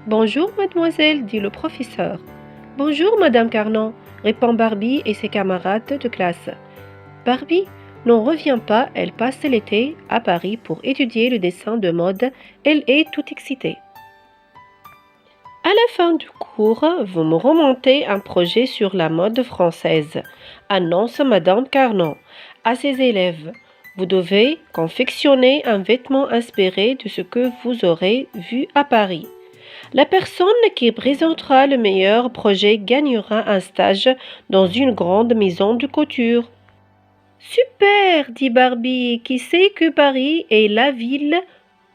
Bonjour, mademoiselle, dit le professeur. Bonjour, madame Carnon, répond Barbie et ses camarades de classe. Barbie n'en revient pas, elle passe l'été à Paris pour étudier le dessin de mode. Elle est toute excitée. À la fin du cours, vous me remontez un projet sur la mode française, annonce madame Carnon à ses élèves. Vous devez confectionner un vêtement inspiré de ce que vous aurez vu à Paris. La personne qui présentera le meilleur projet gagnera un stage dans une grande maison de couture. Super, dit Barbie, qui sait que Paris est la ville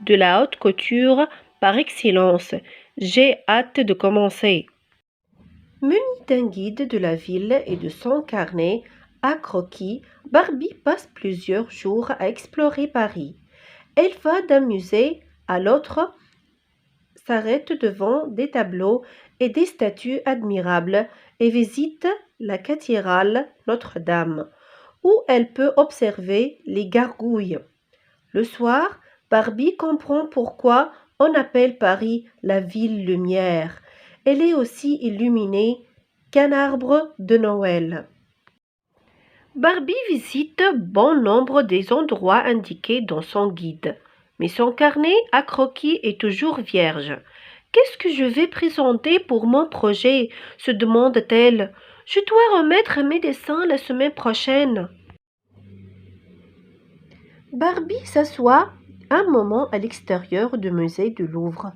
de la haute couture par excellence. J'ai hâte de commencer. Munie d'un guide de la ville et de son carnet à croquis, Barbie passe plusieurs jours à explorer Paris. Elle va d'un musée à l'autre, s'arrête devant des tableaux et des statues admirables et visite la cathédrale Notre-Dame, où elle peut observer les gargouilles. Le soir, Barbie comprend pourquoi on appelle Paris la ville lumière. Elle est aussi illuminée qu'un arbre de Noël. Barbie visite bon nombre des endroits indiqués dans son guide, mais son carnet à croquis est toujours vierge. Qu'est-ce que je vais présenter pour mon projet se demande-t-elle. Je dois remettre mes dessins la semaine prochaine. Barbie s'assoit un moment à l'extérieur du musée du Louvre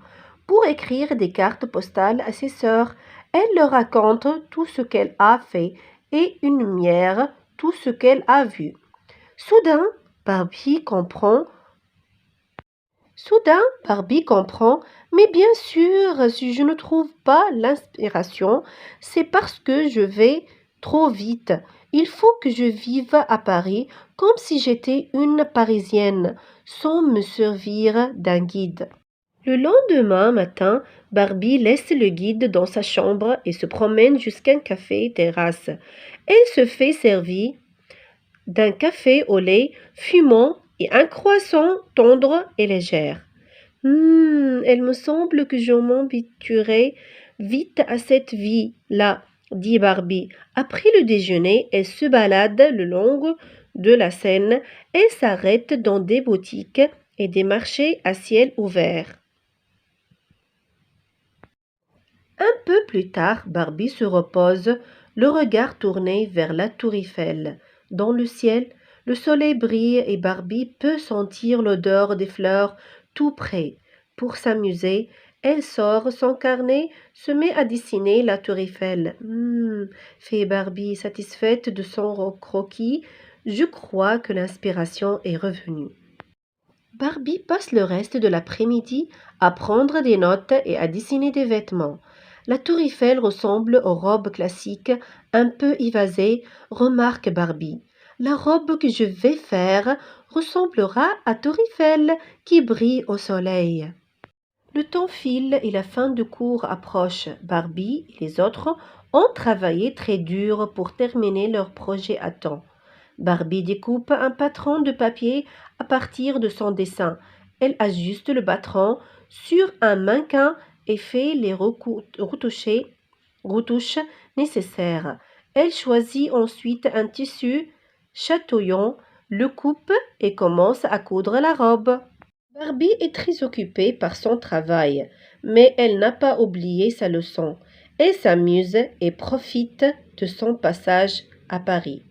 pour écrire des cartes postales à ses sœurs. Elle leur raconte tout ce qu'elle a fait et une lumière tout ce qu'elle a vu. Soudain, Barbie comprend. Mais bien sûr, si je ne trouve pas l'inspiration, c'est parce que je vais trop vite. Il faut que je vive à Paris comme si j'étais une Parisienne, sans me servir d'un guide. Le lendemain matin, Barbie laisse le guide dans sa chambre et se promène jusqu'à un café-terrasse. Elle se fait servir d'un café au lait fumant et un croissant tendre et léger. Elle me semble que je m'habituerai vite à cette vie-là, dit Barbie. Après le déjeuner, elle se balade le long de la Seine et s'arrête dans des boutiques et des marchés à ciel ouvert. Un peu plus tard, Barbie se repose, le regard tourné vers la tour Eiffel. Dans le ciel, le soleil brille et Barbie peut sentir l'odeur des fleurs tout près. Pour s'amuser, elle sort son carnet, se met à dessiner la tour Eiffel. Fait Barbie, satisfaite de son croquis. Je crois que l'inspiration est revenue. Barbie passe le reste de l'après-midi à prendre des notes et à dessiner des vêtements. La tour Eiffel ressemble aux robes classiques, un peu évasées, remarque Barbie. La robe que je vais faire ressemblera à Tour Eiffel qui brille au soleil. Le temps file et la fin du cours approche. Barbie et les autres ont travaillé très dur pour terminer leur projet à temps. Barbie découpe un patron de papier à partir de son dessin. Elle ajuste le patron sur un mannequin et fait les retouches nécessaires. Elle choisit ensuite un tissu chatouillant, le coupe et commence à coudre la robe. Barbie est très occupée par son travail, mais elle n'a pas oublié sa leçon. Elle s'amuse et profite de son passage à Paris.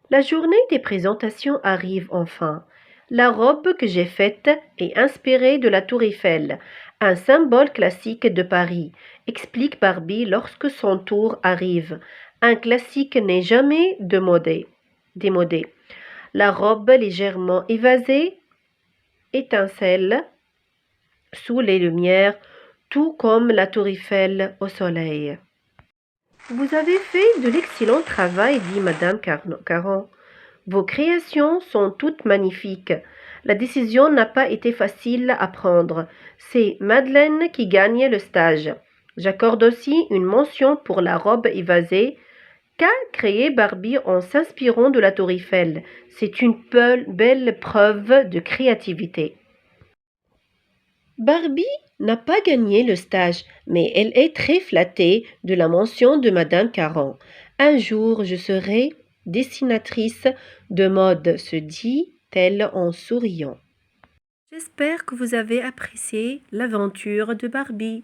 La journée des présentations arrive enfin. La robe que j'ai faite est inspirée de la Tour Eiffel, un symbole classique de Paris, explique Barbie lorsque son tour arrive. Un classique n'est jamais démodé. La robe légèrement évasée étincelle sous les lumières, tout comme la Tour Eiffel au soleil. Vous avez fait de l'excellent travail, dit Madame Caron. Vos créations sont toutes magnifiques. La décision n'a pas été facile à prendre. C'est Madeleine qui gagne le stage. J'accorde aussi une mention pour la robe évasée qu'a créée Barbie en s'inspirant de la Tour Eiffel. C'est une belle preuve de créativité. Barbie n'a pas gagné le stage, mais elle est très flattée de la mention de Madame Caron. Un jour, je serai dessinatrice de mode, se dit-elle en souriant. J'espère que vous avez apprécié l'aventure de Barbie.